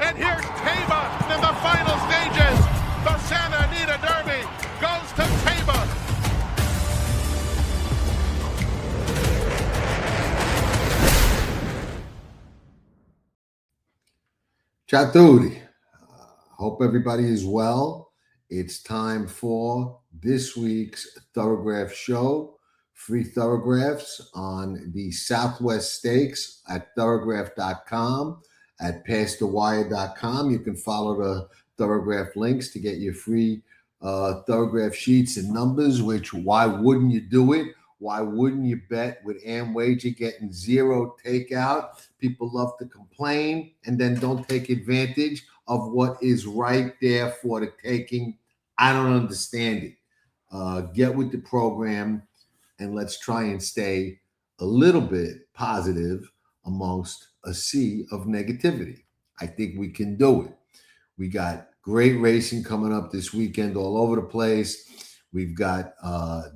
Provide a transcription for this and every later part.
And here's Taba in the final stages. The Santa Anita Derby goes to Taba. Ciao a tutti. Hope everybody is well. It's time for this week's Thorograph show. Free Thorographs on the Southwest Stakes at Thorograph.com, at PassTheWire.com. You can follow the Thorograph links to get your free Thorograph sheets and numbers, which why wouldn't you do it? Why wouldn't you bet with Amwager getting zero takeout? People love to complain and then don't take advantage of what is right there for the taking. I don't understand it. Get with the program and let's try and stay a little bit positive amongst a sea of negativity. I think we can do it. We got great racing coming up this weekend all over the place. We've got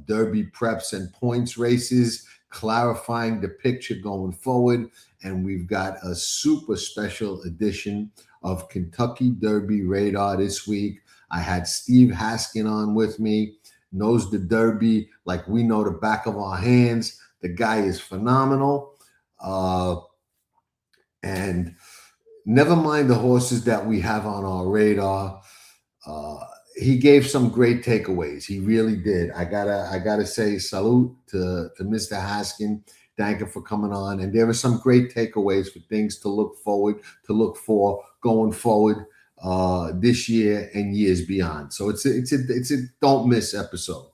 Derby preps and points races, clarifying the picture going forward. And we've got a super special edition of Kentucky Derby Radar this week. I had Steve Haskin on with me, knows the Derby like we know the back of our hands. The guy is phenomenal. And never mind the horses that we have on our radar. He gave some great takeaways. He really did. I gotta say salute to Mr. Haskin. Thank him for coming on. And there were some great takeaways for things to look for going forward this year and years beyond. So it's a don't miss episode.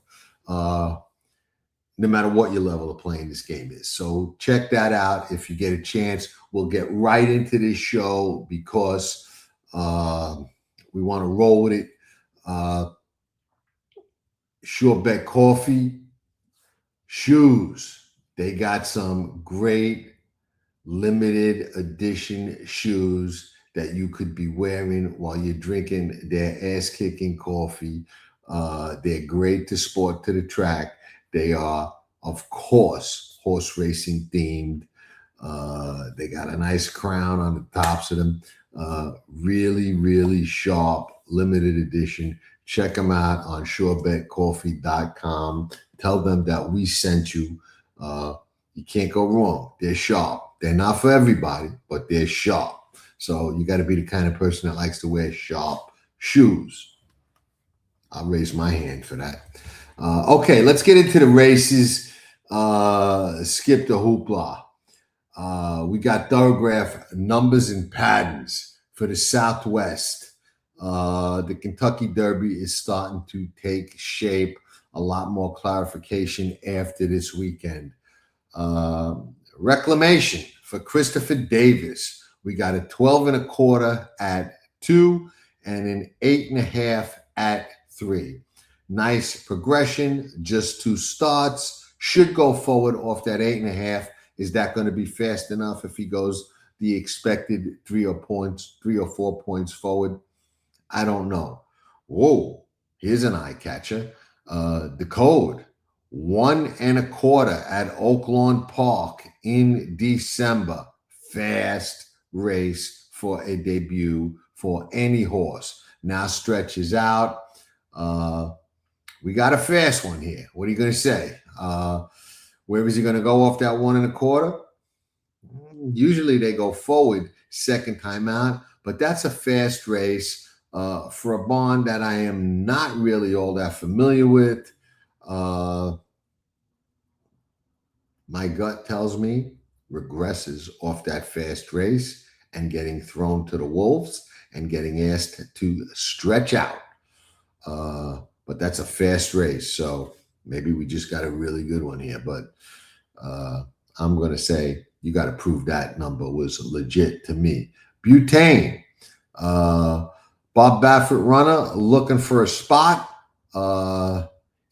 No matter what your level of playing this game is. So check that out if you get a chance. We'll get right into this show because we want to roll with it. Sure Bet Coffee, shoes. They got some great limited edition shoes that you could be wearing while you're drinking their ass-kicking coffee. They're great to sport to the track. They are, of course, horse racing themed. They got a nice crown on the tops of them. Really, really sharp, limited edition. Check them out on surebetcoffee.com. Tell them that we sent you. You can't go wrong. They're sharp. They're not for everybody, but they're sharp. So you got to be the kind of person that likes to wear sharp shoes. I'll raise my hand for that. Okay, let's get into the races. Skip the hoopla. We got Thorograph Numbers and Patterns for the Southwest. The Kentucky Derby is starting to take shape. A lot more clarification after this weekend. Reclamation for Christopher Davis. We got a 12 1/4 at 2 and an 8 1/2 at 3. Nice progression, just 2 starts. Should go forward off that 8 1/2. Is that going to be fast enough if he goes the expected 3 or 4 points forward? I don't know. Whoa, here's an eye catcher. The code 1 1/4 at Oaklawn Park in December. Fast race for a debut for any horse. Now stretches out. We got a fast one here. What are you going to say? Where is he going to go off that 1 1/4? Usually they go forward second time out, but that's a fast race for a barn that I am not really all that familiar with. My gut tells me regresses off that fast race and getting thrown to the wolves and getting asked to stretch out. But that's a fast race, so maybe we just got a really good one here. But I'm going to say you got to prove that number was legit to me. Butane. Bob Baffert runner looking for a spot.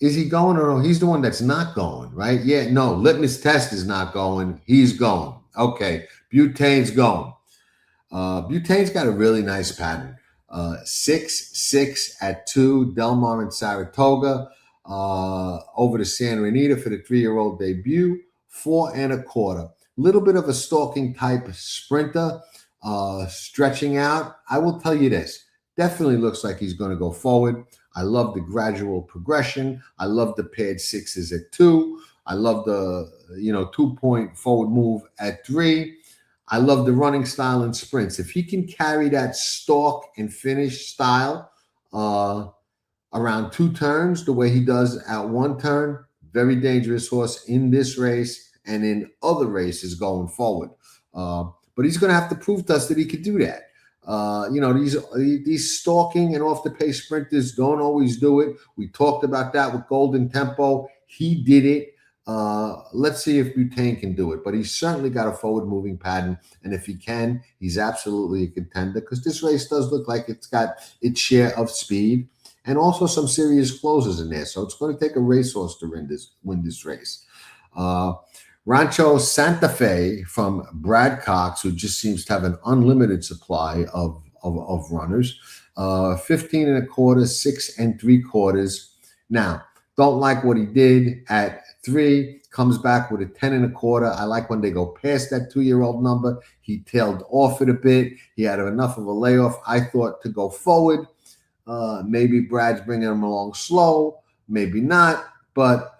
Is he going or no? He's the one that's not going, right? Yeah, no, litmus test is not going. He's going. Okay, Butane's going. Butane's got a really nice pattern. 6-6 at 2, Del Mar and Saratoga. Over to Santa Anita for the 3-year-old debut. 4 1/4. Little bit of a stalking type sprinter. Stretching out, I will tell you this. Definitely looks like he's going to go forward. I love the gradual progression. I love the paired sixes at 2. I love the 2-point forward move at 3. I love the running style and sprints. If he can carry that stalk and finish style around 2 turns, the way he does at 1 turn, very dangerous horse in this race and in other races going forward. But he's going to have to prove to us that he could do that. These stalking and off the pace sprinters don't always do it. We talked about that with Golden Tempo. He did it. Let's see if Butane can do it. But he's certainly got a forward moving pattern. And if he can, he's absolutely a contender because this race does look like it's got its share of speed and also some serious closers in there. So it's going to take a racehorse to win this race. Rancho Santa Fe from Brad Cox, who just seems to have an unlimited supply of runners. 15 1/4, 6 3/4. Now, don't like what he did at 3. Comes back with a 10 1/4. I like when they go past that 2-year-old number. He tailed off it a bit. He had enough of a layoff, I thought, to go forward. Maybe Brad's bringing him along slow. Maybe not. But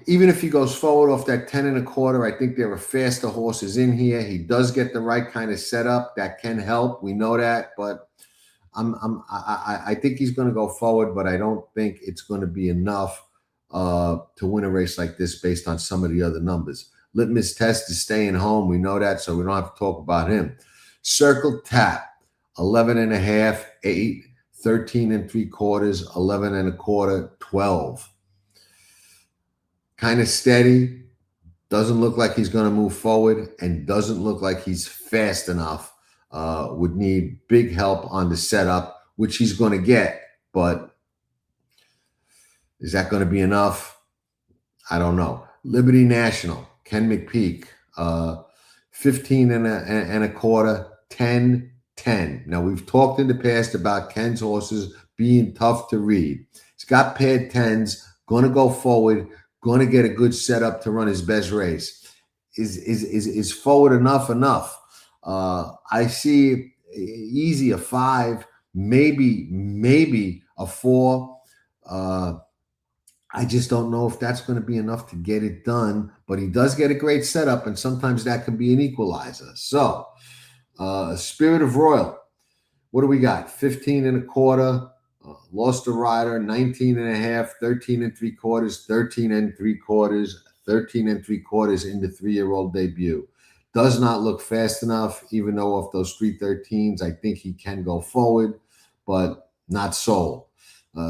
even if he goes forward off that 10 1/4, I think there are faster horses in here. He does get the right kind of setup that can help. We know that, but I think he's going to go forward, but I don't think it's going to be enough to win a race like this based on some of the other numbers. Litmus Test is staying home. We know that, so we don't have to talk about him. Circle Tap, 11 1/2, 8, 13 3/4, 11 1/4, 12. Kind of steady, doesn't look like he's going to move forward, and doesn't look like he's fast enough. Would need big help on the setup, which he's going to get. But is that going to be enough? I don't know. Liberty National, Ken McPeak, 15 1/4, 10, 10. Now, we've talked in the past about Ken's horses being tough to read. He's got paired 10s, going to go forward, going to get a good setup to run his best race. Is forward enough? I see easy a 5, maybe a 4. I just don't know if that's going to be enough to get it done, but he does get a great setup, and sometimes that can be an equalizer. So, Spirit of Royal, what do we got? 15 1/4. Lost a rider, 19 1/2, 13 3/4, 13 3/4, 13 3/4 in the 3-year-old debut. Does not look fast enough, even though off those 313s, I think he can go forward, but not sold.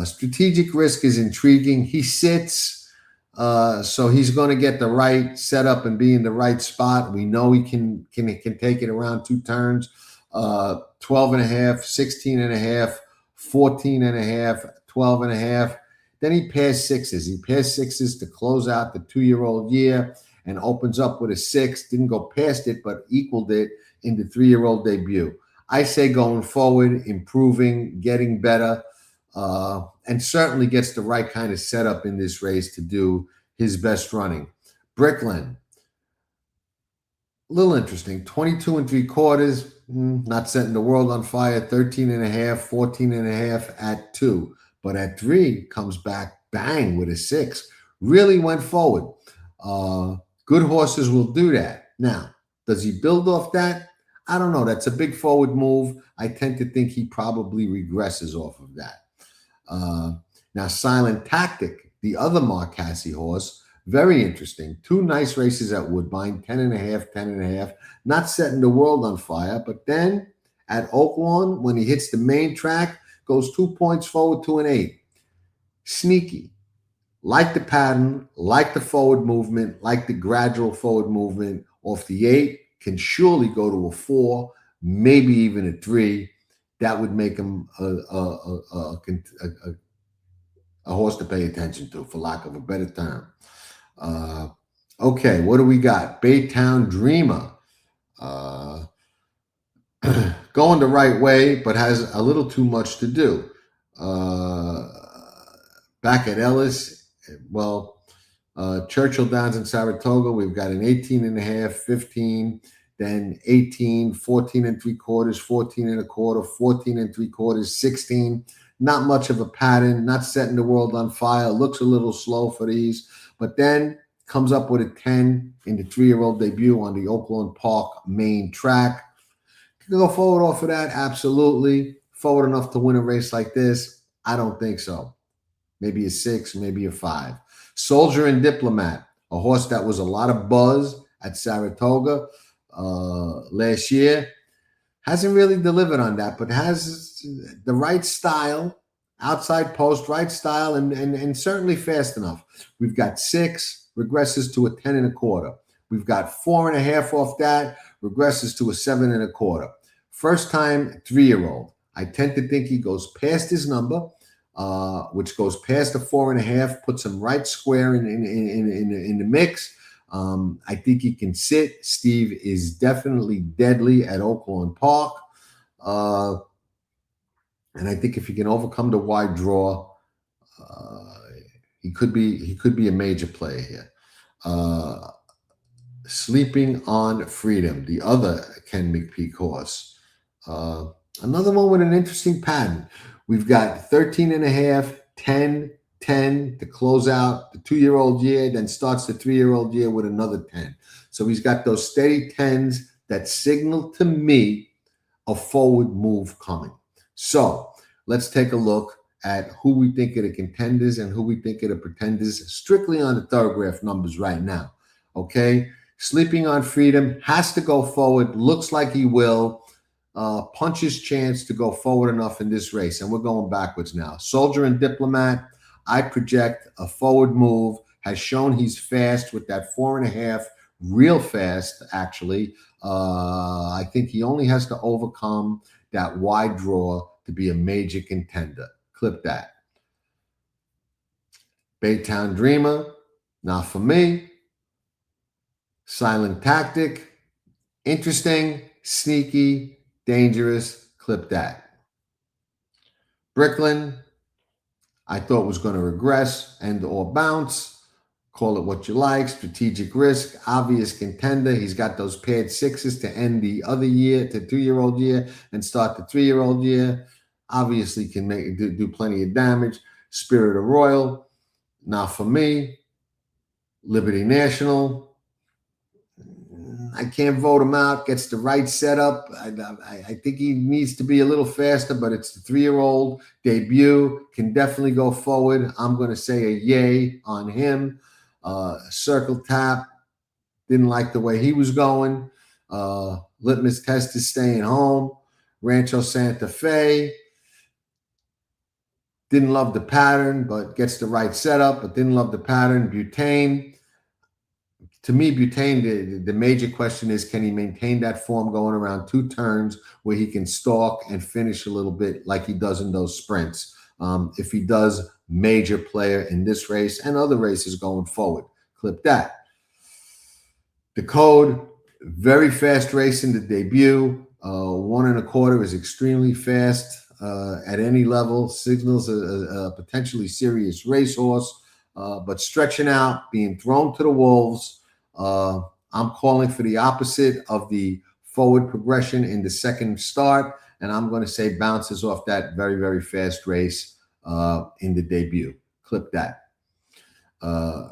Strategic Risk is intriguing. He sits, so he's going to get the right setup and be in the right spot. We know he can take it around 2 turns. 12 1/2, 16 1/2, 14 1/2, 12 1/2. Then he pairs 6s. He pairs 6s to close out the 2-year-old year and opens up with a 6. Didn't go past it, but equaled it in the 3-year-old debut. I say going forward, improving, getting better, and certainly gets the right kind of setup in this race to do his best running. Bricklin, a little interesting. 22 3/4, not setting the world on fire. 13 1/2, 14 1/2 at 2. But at 3, comes back, bang, with a 6. Really went forward. Good horses will do that. Now, does he build off that? I don't know. That's a big forward move. I tend to think he probably regresses off of that. Now, Silent Tactic, the other Mark Cassie horse, very interesting. 2 nice races at Woodbine, 10 1/2, 10 1/2. Not setting the world on fire, but then at Oaklawn, when he hits the main track, goes 2 points forward to an 8. Sneaky. Like the pattern, like the forward movement, like the gradual forward movement. Off the 8, can surely go to a 4, maybe even a 3. That would make him a horse to pay attention to, for lack of a better term. Okay, what do we got? Baytown Dreamer. Going the right way, but has a little too much to do. Back at Ellis, well, Churchill Downs in Saratoga, we've got an 18.5, 15, then 18, 14 and 3/4, 14 and 1/4, 14 and 3/4, 16. Not much of a pattern, not setting the world on fire. Looks a little slow for these, but then comes up with a 10 in the 3-year-old debut on the Oaklawn Park main track. Can go forward off of that? Absolutely. Forward enough to win a race like this? I don't think so. Maybe a 6, maybe a 5. Soldier and Diplomat, a horse that was a lot of buzz at Saratoga last year. Hasn't really delivered on that, but has the right style, outside post, right style, and certainly fast enough. We've got 6, regresses to a 10 and 1/4. We've got 4.5 off that, regresses to a 7 and 1/4. First time 3-year-old. I tend to think he goes past his number, which goes past the 4.5, puts him right square in the mix. I think he can sit. Steve is definitely deadly at Oaklawn Park. And I think if he can overcome the wide draw, he could be a major player here. Sleeping on Freedom, the other Ken McPeak horse. Another one with an interesting pattern. We've got 13.5, 10, 10 to close out the 2-year-old year, then starts the 3-year-old year with another 10. So he's got those steady 10s that signal to me a forward move coming. So let's take a look at who we think are the contenders and who we think are the pretenders, strictly on the Thorograph numbers right now. Okay, Sleeping on Freedom has to go forward. Looks like he will. Punch's chance to go forward enough in this race, and we're going backwards now. Soldier and Diplomat, I project a forward move, has shown he's fast with that 4.5, real fast, actually. I think he only has to overcome that wide draw to be a major contender. Clip that. Baytown Dreamer, not for me. Silent Tactic, interesting, sneaky, dangerous. Clip that. Bricklin, I thought was going to regress and or bounce. Call it what you like. Strategic risk, obvious contender. He's got those paired 6s to end the other year, the 2-year-old year, and start the 3-year-old year. Obviously can do plenty of damage. Spirit of Royal, not for me. Liberty National, I can't vote him out. Gets the right setup. I think he needs to be a little faster, but it's the 3-year-old debut. Can definitely go forward. I'm going to say a yay on him. Circle Tap, didn't like the way he was going. Litmus Test is staying home. Rancho Santa Fe, didn't love the pattern, but gets the right setup, but didn't love the pattern. Butane. To me, Butane, the major question is, can he maintain that form going around 2 turns where he can stalk and finish a little bit like he does in those sprints? If he does, major player in this race and other races going forward. Clip that. The Code, very fast race in the debut. 1 1/4 is extremely fast at any level. Signals a potentially serious racehorse, but stretching out, being thrown to the wolves. I'm calling for the opposite of the forward progression in the second start, and I'm going to say bounces off that very, very fast race in the debut. Clip that.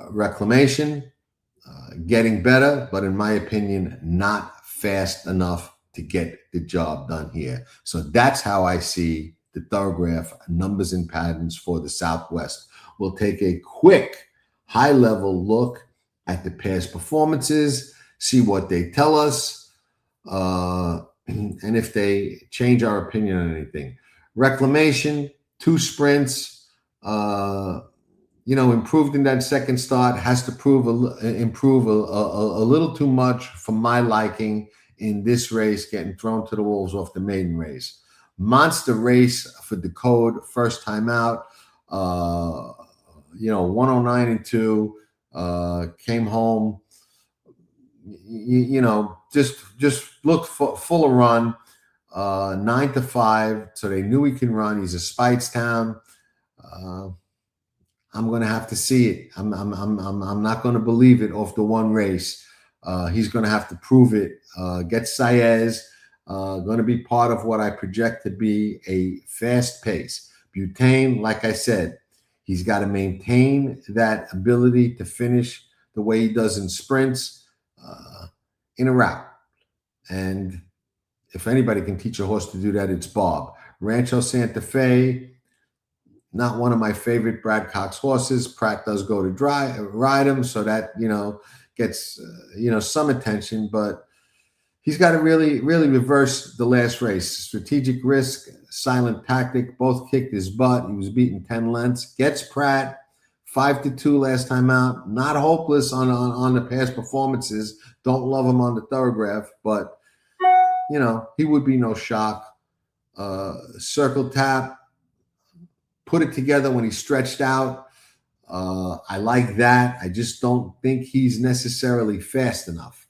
Reclamation, getting better, but in my opinion, not fast enough to get the job done here. So that's how I see the Thorograph numbers and patterns for the Southwest. We'll take a quick high-level look at the past performances, see what they tell us, and if they change our opinion on anything. Reclamation, 2 sprints, improved in that second start, has to improve a little too much for my liking in this race, getting thrown to the wolves off the maiden race. Monster race for the Code, first time out, 109-2. Came home, just looked full of run, 9-5. So they knew he can run. He's a Speightstown. I'm going to have to see it. I'm not going to believe it off the one race. He's going to have to prove it. Get Saez. Going to be part of what I project to be a fast pace. Butane, like I said, he's got to maintain that ability to finish the way he does in sprints in a route. And if anybody can teach a horse to do that, it's Bob. Rancho Santa Fe, not one of my favorite Brad Cox horses. Pratt does go to ride him, so that, gets, some attention, but he's got to really reverse the last race. Strategic Risk, Silent Tactic, both kicked his butt. He was beaten 10 lengths. Gets Pratt 5-2 last time out. Not hopeless on the past performances. Don't love him on the Thorograph, but he would be no shock. Circle Tap, put it together when he stretched out. I like that. I just don't think he's necessarily fast enough.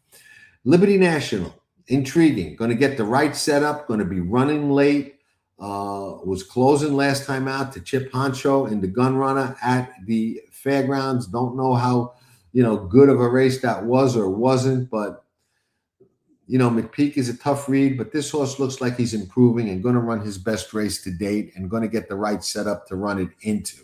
Liberty National, intriguing. Going to get the right setup. Going to be running late. Was closing last time out to Chip Honcho in the Gun Runner at the fairgrounds. Don't know how good of a race that was or wasn't, but McPeak is a tough read, but this horse looks like he's improving and going to run his best race to date and going to get the right setup to run it into.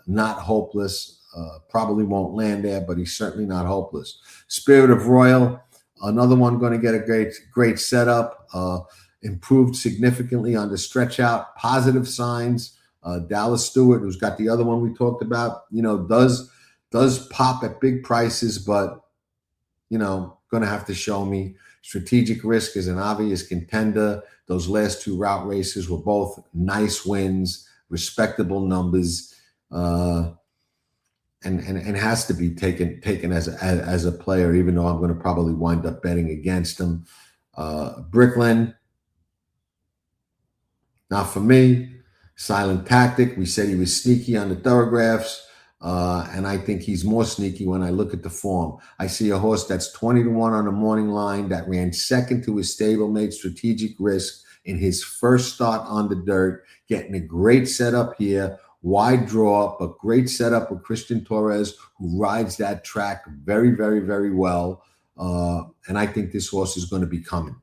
Not hopeless. Probably won't land there, but he's certainly not hopeless. Spirit of Royal, another one going to get a great setup. Improved significantly on the stretch out. Positive signs. Dallas Stewart, who's got the other one we talked about, does pop at big prices, but going to have to show me. Strategic Risk is an obvious contender. Those last two route races were both nice wins, respectable numbers, and has to be taken as a player, even though I'm going to probably wind up betting against him. Bricklin, not for me. Silent Tactic, we said he was sneaky on the Thoragraphs. And I think he's more sneaky when I look at the form. I see a horse that's 20-1 on the morning line that ran second to his stablemate Strategic Risk in his first start on the dirt, getting a great setup here, wide draw, but great setup with Christian Torres, who rides that track very, very, very well. And I think this horse is going to be coming.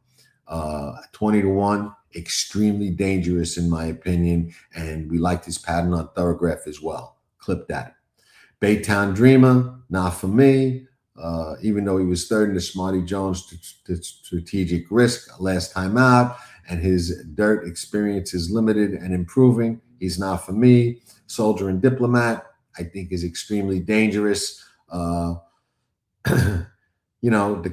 20-1, extremely dangerous in my opinion. And we like his pattern on Thorograph as well. Clip that. Baytown Dreamer, not for me, even though he was third in the Smarty Jones Strategic Risk last time out, and his dirt experience is limited and improving. He's not for me. Soldier and Diplomat, I think, is extremely dangerous. The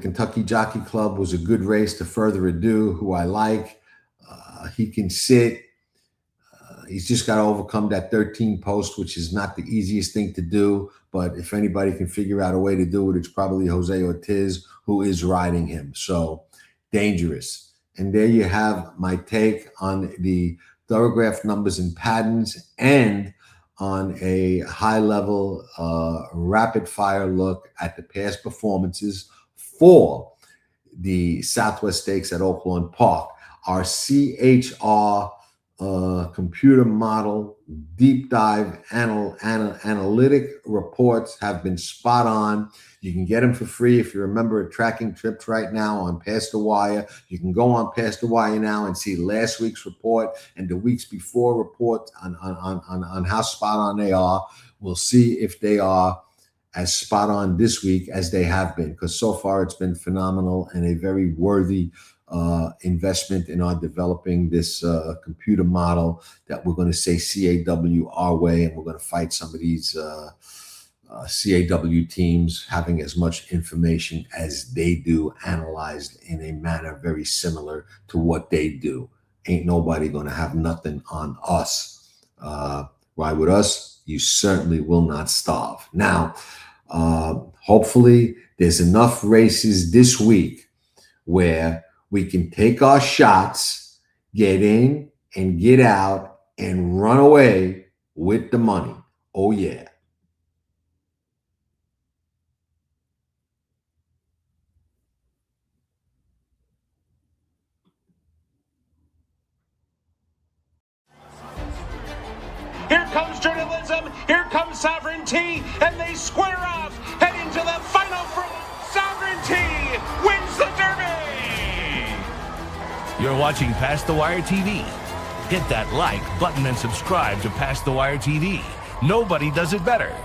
Kentucky Jockey Club was a good race to Further Ado, who I like. He can sit. He's just got to overcome that 13 post, which is not the easiest thing to do. But if anybody can figure out a way to do it, it's probably Jose Ortiz, who is riding him. So dangerous. And there you have my take on the Thorograph Numbers and Patterns and on a high-level, rapid-fire look at the past performances for the Southwest Stakes at Oaklawn Park. Our CHR computer model, deep dive, analytic reports have been spot on. You can get them for free if you're a member of Tracking Trips right now on Past the Wire. You can go on Past the Wire now and see last week's report and the weeks before report on how spot on they are. We'll see if they are as spot on this week as they have been, because so far it's been phenomenal and a very worthy investment in our developing this computer model that we're going to say CAW our way, and we're going to fight some of these CAW teams having as much information as they do, analyzed in a manner very similar to what they do. Ain't nobody going to have nothing on us. Ride with us, you certainly will not starve. Now, hopefully there's enough races this week where we can take our shots, get in and get out, and run away with the money. Oh, yeah. Here comes journalism. Here comes Sovereignty, and they square off, heading to the final. Sovereignty wins the Derby! You're watching Past the Wire TV. Hit that like button and subscribe to Past the Wire TV. Nobody does it better.